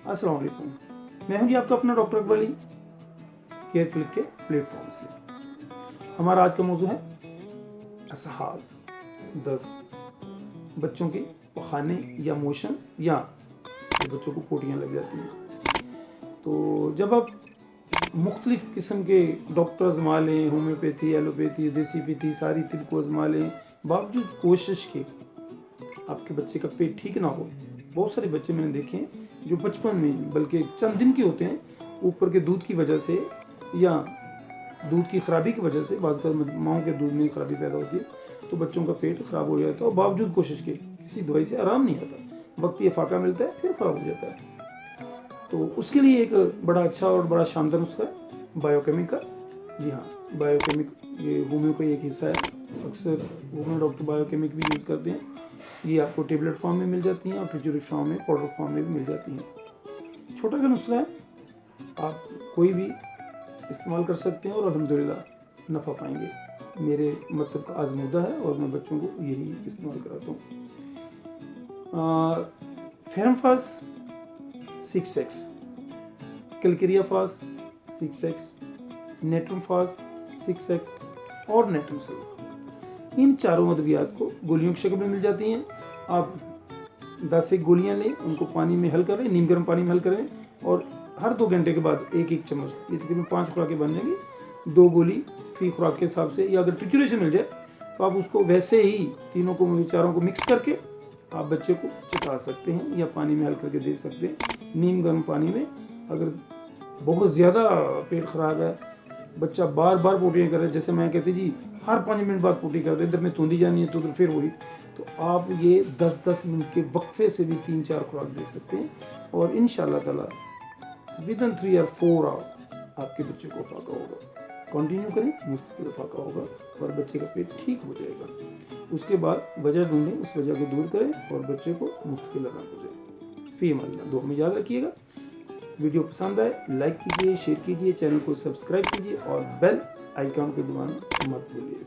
अस्सलाम वालेकुम। मैं हूं जी आपका अपना doctor Akbar Ali, care click के प्लेटफॉर्म से। हमारा आज का मौजू है असहाल, दस्त, बच्चों के पखाने या मोशन या बच्चों को पोटियाँ लग जाती हैं। तो जब आप मुख्तलिफ़ किस्म के डॉक्टर आजमा लें, होम्योपैथी, एलोपैथी, देसी विधि, सारी तिल को आजमा लें, बावजूद कोशिश के आपके बच्चे का पेट ठीक ना हो। बहुत सारे बच्चे मैंने देखे हैं जो बचपन में, बल्कि चंद दिन के होते हैं, ऊपर के दूध की वजह से या दूध की खराबी की वजह से, बाद माओं के दूध में खराबी पैदा होती है तो बच्चों का पेट खराब हो जाता है और बावजूद कोशिश के किसी दवाई से आराम नहीं आता। वक्त ये फाका मिलता है, फिर खराब हो जाता है। तो उसके लिए एक बड़ा अच्छा और बड़ा शानदार नुस्खा है बायोकेमिक का। जी हाँ, बायोकेमिक ये होम्यो का एक हिस्सा है। अक्सर होम्यो डॉक्टर बायोकेमिक भी यूज़ करते हैं। ये आपको टेबलेट फॉर्म में मिल जाती हैं और ट्रिचुरिक फॉर्म में, पाउडर फॉर्म में भी मिल जाती हैं। छोटा सा नुस्खा है, आप कोई भी इस्तेमाल कर सकते हैं और अल्हम्दुलिल्लाह नफ़ा पाएंगे। मेरे मतलब का आजमूदा है और मैं बच्चों को यही इस्तेमाल कराता हूँ। फेरमफास 6x, कैलकेरियाफास 6x, नेट्रोफास 6x और नेट्रोसेल्फ, इन चारों अद्वियात को गोलियों की शक्ल में मिल जाती हैं। आप 10 एक गोलियां लें, उनको पानी में हल करें, नीम गर्म पानी में हल करें और हर 2 घंटे के बाद एक एक चम्मच, ये तकरीबन 5 खुराकें बन जाएंगी। 2 गोली फी खुराक के हिसाब से, या अगर टिचुरे से मिल जाए तो आप उसको वैसे ही तीनों को, चारों को मिक्स करके आप बच्चे को चटा सकते हैं या पानी में हल करके दे सकते हैं, नीम गर्म पानी में। अगर बहुत ज़्यादा पेट ख़राब है, बच्चा बार बार पोटियाँ कर रहे हैं, जैसे मैं कहती जी हर 5 मिनट बाद पोटी कर दे, इधर में तूंदी जानी है तो उधर फिर वही, तो आप ये 10-10 मिनट के वक्फे से भी 3-4 खुराक दे सकते हैं और इंशाअल्लाह ताला विदिन 3 और 4 आवर आपके बच्चे को फाका होगा। कंटिन्यू करें, मुस्तकिल फाका होगा और बच्चे का पेट ठीक हो जाएगा। उसके बाद वजह ढूंढें, उस वजह को दूर करें और बच्चे को मुस्तकिल आराम हो जाए। फी अल्लाह। दुआ में याद रखिएगा। वीडियो पसंद आए लाइक कीजिए, शेयर कीजिए, चैनल को सब्सक्राइब कीजिए और बेल आइकन को दबाना मत भूलिए।